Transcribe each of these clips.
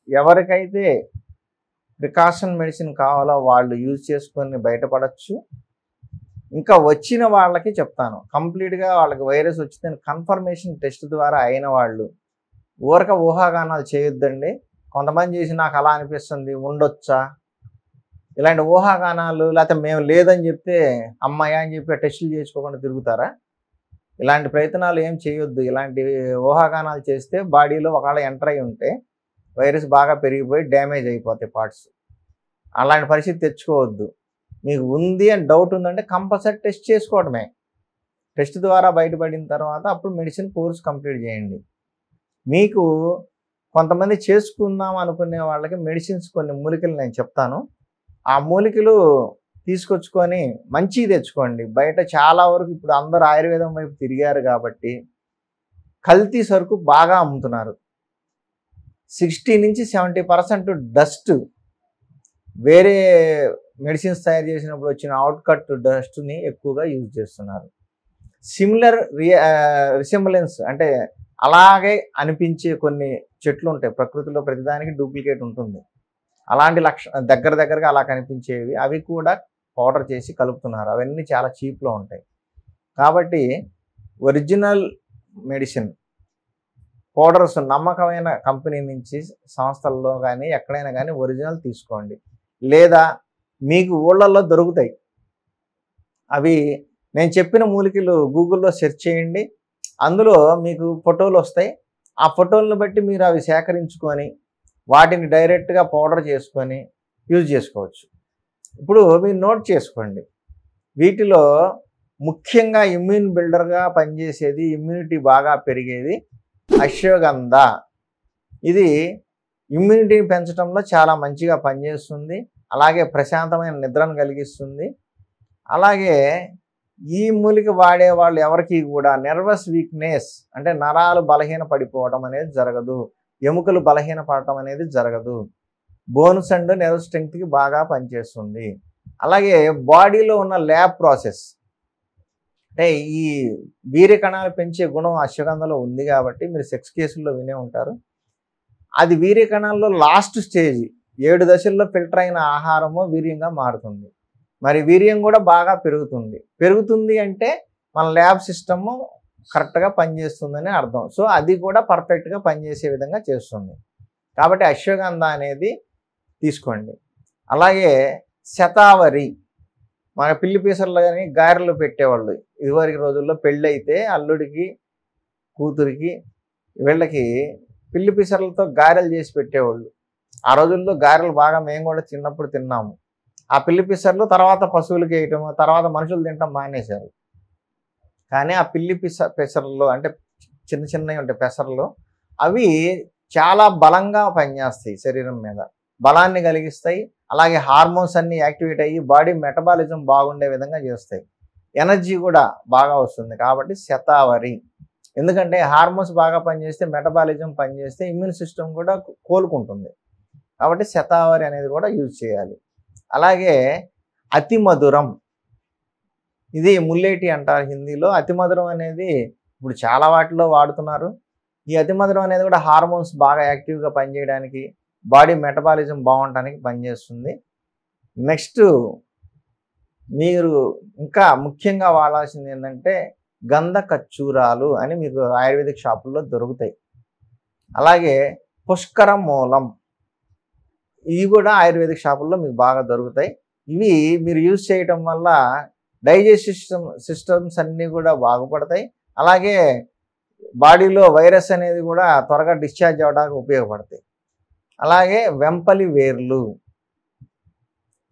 ఎవరికైతే precaution medicine కావాలో వాళ్ళు యూజ్ చేసుకొని బయటపడచ్చు. ఇంకా వచ్చిన వాళ్ళకి చెప్తాను, కంప్లీట్గా వాళ్ళకి వైరస్ వచ్చిందని కన్ఫర్మేషన్ టెస్ట్ ద్వారా అయిన వాళ్ళు ఊరక ఊహాగానాలు చేయొద్దండి. కొంతమంది చేసి నాకు అలా అనిపిస్తుంది, ఉండొచ్చా, ఇలాంటి ఊహాగానాలు, లేకపోతే మేము లేదని చెప్తే అమ్మాయి అని చెప్పి టెస్టులు చేసుకోకుండా తిరుగుతారా? ఇలాంటి ప్రయత్నాలు ఏం చేయొద్దు. ఇలాంటి ఊహాగానాలు చేస్తే బాడీలో ఒకవేళ ఎంటర్ అయి ఉంటే వైరస్ బాగా పెరిగిపోయి డ్యామేజ్ అయిపోతాయి పార్ట్స్. అలాంటి పరిస్థితి తెచ్చుకోవద్దు. మీకు ఉంది అని డౌట్ ఉందంటే కంపల్సరీ టెస్ట్ చేసుకోవడమే. టెస్ట్ ద్వారా బయటపడిన తర్వాత అప్పుడు మెడిసిన్ కోర్స్ కంప్లీట్ చేయండి. మీకు కొంతమంది చేసుకుందాం అనుకునే వాళ్ళకి మెడిసిన్స్ కొన్ని మూలికలు నేను చెప్తాను. ఆ మూలికలు తీసుకొచ్చుకొని మంచివి తెచ్చుకోండి. బయట చాలా వరకు ఇప్పుడు అందరూ ఆయుర్వేదం వైపు తిరిగారు కాబట్టి కల్తీ సరుకు బాగా అమ్ముతున్నారు. 60 నుంచి 70% డస్ట్, వేరే మెడిసిన్స్ తయారు చేసినప్పుడు వచ్చిన అవుట్కట్ డస్ట్ని ఎక్కువగా యూజ్ చేస్తున్నారు. సిమిలర్ రిసెంబ్లెన్స్ అంటే అలాగే అనిపించే కొన్ని చెట్లు ఉంటాయి ప్రకృతిలో, ప్రతిదానికి డూప్లికేట్ ఉంటుంది. అలాంటి దగ్గరగా అలా కనిపించేవి అవి కూడా పౌడర్ చేసి కలుపుతున్నారు. అవన్నీ చాలా చీప్లో ఉంటాయి. కాబట్టి ఒరిజినల్ మెడిసిన్ పౌడర్స్ నమ్మకమైన కంపెనీ నుంచి, సంస్థల్లో కానీ ఎక్కడైనా కానీ ఒరిజినల్ తీసుకోండి. లేదా మీకు ఊళ్ళల్లో దొరుకుతాయి. అవి నేను చెప్పిన మూలికలు గూగుల్లో సెర్చ్ చేయండి, అందులో మీకు ఫోటోలు వస్తాయి. ఆ ఫోటోలను బట్టి మీరు అవి సేకరించుకొని వాటిని డైరెక్ట్గా పౌడర్ చేసుకొని యూజ్ చేసుకోవచ్చు. ఇప్పుడు మీరు నోట్ చేసుకోండి, వీటిలో ముఖ్యంగా ఇమ్యూన్ బిల్డర్గా పనిచేసేది, ఇమ్యూనిటీ బాగా పెరిగేది అశ్వగంధ. ఇది ఇమ్యూనిటీని పెంచడంలో చాలా మంచిగా పనిచేస్తుంది. అలాగే ప్రశాంతమైన నిద్రను కలిగిస్తుంది. అలాగే ఈ మూలిక వాడే వాళ్ళు ఎవరికి కూడా నర్వస్ వీక్నెస్ అంటే నరాలు బలహీన పడిపోవడం అనేది జరగదు, ఎముకలు బలహీన పడటం అనేది జరగదు. బోన్స్ అండ్ నెర్వ్ స్ట్రెంగ్త్కి బాగా పనిచేస్తుంది. అలాగే బాడీలో ఉన్న ల్యాబ్ ప్రాసెస్ అంటే ఈ వీర్య కణాలు పెంచే గుణం అశ్వగంధలో ఉంది కాబట్టి మీరు సెక్స్ కేసుల్లో వినే ఉంటారు. అది వీర్య కణాల్లో లాస్ట్ స్టేజ్, 7 దశల్లో ఫిల్టర్ అయిన ఆహారము వీర్యంగా మారుతుంది. మరి వీర్యం కూడా బాగా పెరుగుతుంది అంటే మన ల్యాబ్ సిస్టము కరెక్ట్గా పనిచేస్తుందని అర్థం. సో అది కూడా పర్ఫెక్ట్గా పనిచేసే విధంగా చేస్తుంది. కాబట్టి అశ్వగంధ అనేది తీసుకోండి. అలాగే శతావరి, మన పిల్లి పీసర్లు కానీ గారెలు పెట్టేవాళ్ళు ఇదివరకు రోజుల్లో. పెళ్ళి అయితే అల్లుడికి, కూతురికి, వీళ్ళకి పిల్లి పీసర్లతో గారెలు చేసి పెట్టేవాళ్ళు. ఆ రోజుల్లో గారెలు బాగా మేము కూడా చిన్నప్పుడు తిన్నాము. ఆ పిల్లి పిసర్లు తర్వాత పశువులకి వేయటము, తర్వాత మనుషులు తినటం మానేశారు. కానీ ఆ పిల్లి పెసర్లు అంటే చిన్నవి ఉంటాయి పెసర్లు, అవి చాలా బలంగా పనిచేస్తాయి, శరీరం మీద బలాన్ని కలిగిస్తాయి. అలాగే హార్మోన్స్ అన్నీ యాక్టివేట్ అయ్యి బాడీ మెటబాలిజం బాగుండే విధంగా చేస్తాయి. ఎనర్జీ కూడా బాగా వస్తుంది. కాబట్టి శతావరి, ఎందుకంటే హార్మోన్స్ బాగా పనిచేస్తే, మెటబాలిజం పనిచేస్తే ఇమ్యూన్ సిస్టమ్ కూడా కోలుకుంటుంది. కాబట్టి శతావరి అనేది కూడా యూజ్ చేయాలి. అలాగే అతి మధురం, ఇది ముల్లేటి అంటారు హిందీలో. అతి మధురం అనేది ఇప్పుడు చాలా వాటిలో వాడుతున్నారు. ఈ అతి మధురం అనేది కూడా హార్మోన్స్ బాగా యాక్టివ్గా పనిచేయడానికి, బాడీ మెటబాలిజం బాగుండటానికి పనిచేస్తుంది. నెక్స్ట్ మీరు ఇంకా ముఖ్యంగా వాడాల్సింది ఏంటంటే గంధ కచ్చూరాలు అని మీకు ఆయుర్వేదిక్ షాపుల్లో దొరుకుతాయి. అలాగే పుష్కర మూలం, ఇవి కూడా ఆయుర్వేదిక్ షాపుల్లో మీకు బాగా దొరుకుతాయి. ఇవి మీరు యూజ్ చేయటం వల్ల డైజెస్టివ్ సిస్టమ్స్ అన్నీ కూడా బాగుపడతాయి. అలాగే బాడీలో వైరస్ అనేది కూడా త్వరగా డిశ్చార్జ్ అవ్వడానికి ఉపయోగపడతాయి. అలాగే వెంపలి వేర్లు,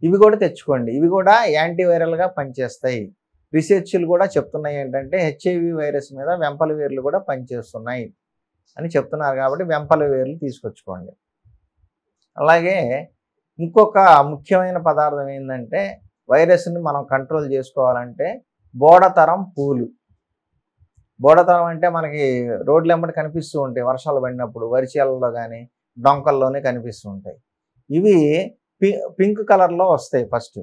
ఇవి కూడా తెచ్చుకోండి. ఇవి కూడా యాంటీవైరల్గా పనిచేస్తాయి. రీసెర్చ్లు కూడా చెప్తున్నాయి ఏంటంటే హెచ్ఐవి వైరస్ మీద వెంపలి వేర్లు కూడా పనిచేస్తున్నాయి అని చెప్తున్నారు. కాబట్టి వెంపలి వేర్లు తీసుకొచ్చుకోండి. అలాగే ఇంకొక ముఖ్యమైన పదార్థం ఏంటంటే వైరస్ని మనం కంట్రోల్ చేసుకోవాలంటే బోడతరం పూలు. బోడతరం అంటే మనకి రోడ్లు వెంబడి కనిపిస్తూ ఉంటాయి, వర్షాలు పడినప్పుడు వరిచేలలో కానీ డొంకల్లోనే కనిపిస్తూ ఉంటాయి. ఇవి పింక్ కలర్లో వస్తాయి ఫస్ట్,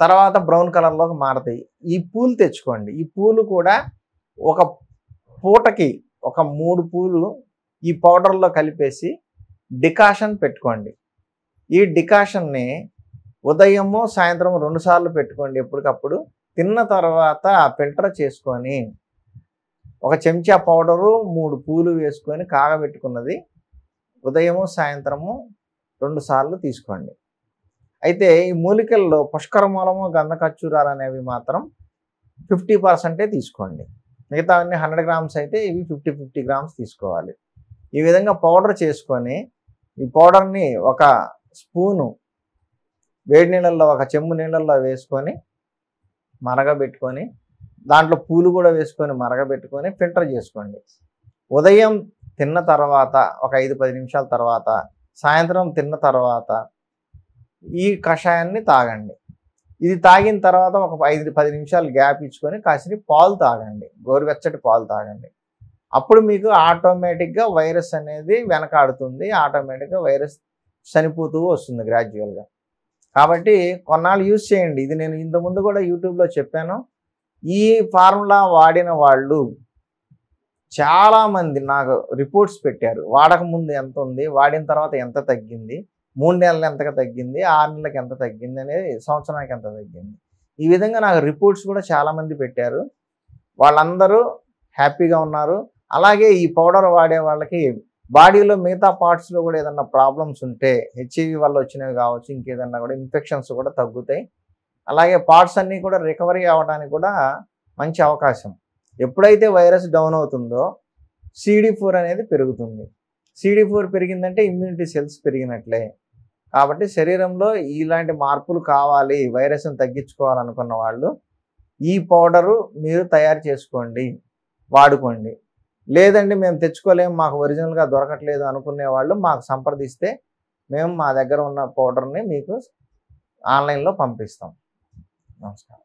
తర్వాత బ్రౌన్ కలర్లోకి మారుతాయి. ఈ పూలు తెచ్చుకోండి. ఈ పూలు కూడా ఒక పూటకి ఒక 3 పూలు ఈ పౌడర్లో కలిపేసి డికాషన్ పెట్టుకోండి. ఈ డికాషన్ని ఉదయము సాయంత్రం 2 సార్లు పెట్టుకోండి. ఎప్పటికప్పుడు తిన్న తర్వాత ఫిల్టర్ చేసుకొని ఒక చెంచా పౌడరు 3 పూలు వేసుకొని కాగబెట్టుకున్నది ఉదయము సాయంత్రము 2 సార్లు తీసుకోండి. అయితే ఈ మూలికల్లో పుష్కరమూలము గంధకచ్చూరాలు అనేవి మాత్రం 50% తీసుకోండి. మిగతావన్నీ 100 గ్రామ్స్ అయితే ఇవి 50 గ్రామ్స్ తీసుకోవాలి. ఈ విధంగా పౌడర్ చేసుకొని ఈ పౌడర్ని ఒక స్పూను వేడి నీళ్ళల్లో ఒక చెంబు నీళ్ళల్లో వేసుకొని మరగబెట్టుకొని దాంట్లో పూలు కూడా వేసుకొని మరగబెట్టుకొని ఫిల్టర్ చేసుకోండి. ఉదయం తిన్న తర్వాత ఒక 5-10 నిమిషాల తర్వాత, సాయంత్రం తిన్న తర్వాత ఈ కషాయాన్ని తాగండి. ఇది తాగిన తర్వాత ఒక 5-10 నిమిషాలు గ్యాప్ ఇచ్చుకొని కాసిన పాలు తాగండి, గోరువెచ్చటి పాలు తాగండి. అప్పుడు మీకు ఆటోమేటిక్గా వైరస్ అనేది వెనకాడుతుంది, ఆటోమేటిక్గా వైరస్ చనిపోతూ వస్తుంది గ్రాడ్యువల్గా. కాబట్టి కొన్నాళ్ళు యూజ్ చేయండి. ఇది నేను ఇంతకుముందు కూడా యూట్యూబ్లో చెప్పాను. ఈ ఫార్ములా వాడిన వాళ్ళు చాలామంది నాకు రిపోర్ట్స్ పెట్టారు. వాడకముందు ఎంత ఉంది, వాడిన తర్వాత ఎంత తగ్గింది, 3 నెలలు ఎంతగా తగ్గింది, 6 నెలలకు ఎంత తగ్గింది అనేది, సంవత్సరానికి ఎంత తగ్గింది. ఈ విధంగా నాకు రిపోర్ట్స్ కూడా చాలామంది పెట్టారు. వాళ్ళందరూ హ్యాపీగా ఉన్నారు. అలాగే ఈ పౌడర్ వాడే వాళ్ళకి బాడీలో మిగతా పార్ట్స్లో కూడా ఏదన్నా ప్రాబ్లమ్స్ ఉంటే హెచ్ఐవి వల్ల వచ్చినవి కావచ్చు, ఇంకేదన్నా కూడా ఇన్ఫెక్షన్స్ కూడా తగ్గుతాయి. అలాగే పార్ట్స్ అన్నీ కూడా రికవరీ అవ్వడానికి కూడా మంచి అవకాశం. ఎప్పుడైతే వైరస్ డౌన్ అవుతుందో CD4 అనేది పెరుగుతుంది. CD4 పెరిగిందంటే immunity cells పెరిగినట్లే. కాబట్టి శరీరంలో ఇలాంటి మార్పులు కావాలి, వైరస్ని తగ్గించుకోవాలనుకున్న వాళ్ళు ఈ పౌడరు మీరు తయారు చేసుకోండి, వాడుకోండి. లేదండి మేము తెచ్చుకోలేము, మాకు ఒరిజినల్గా దొరకట్లేదు అనుకునే వాళ్ళు మాకు సంప్రదిస్తే మేము మా దగ్గర ఉన్న పౌడర్ని మీకు ఆన్లైన్లో పంపిస్తాం. నమస్కారం.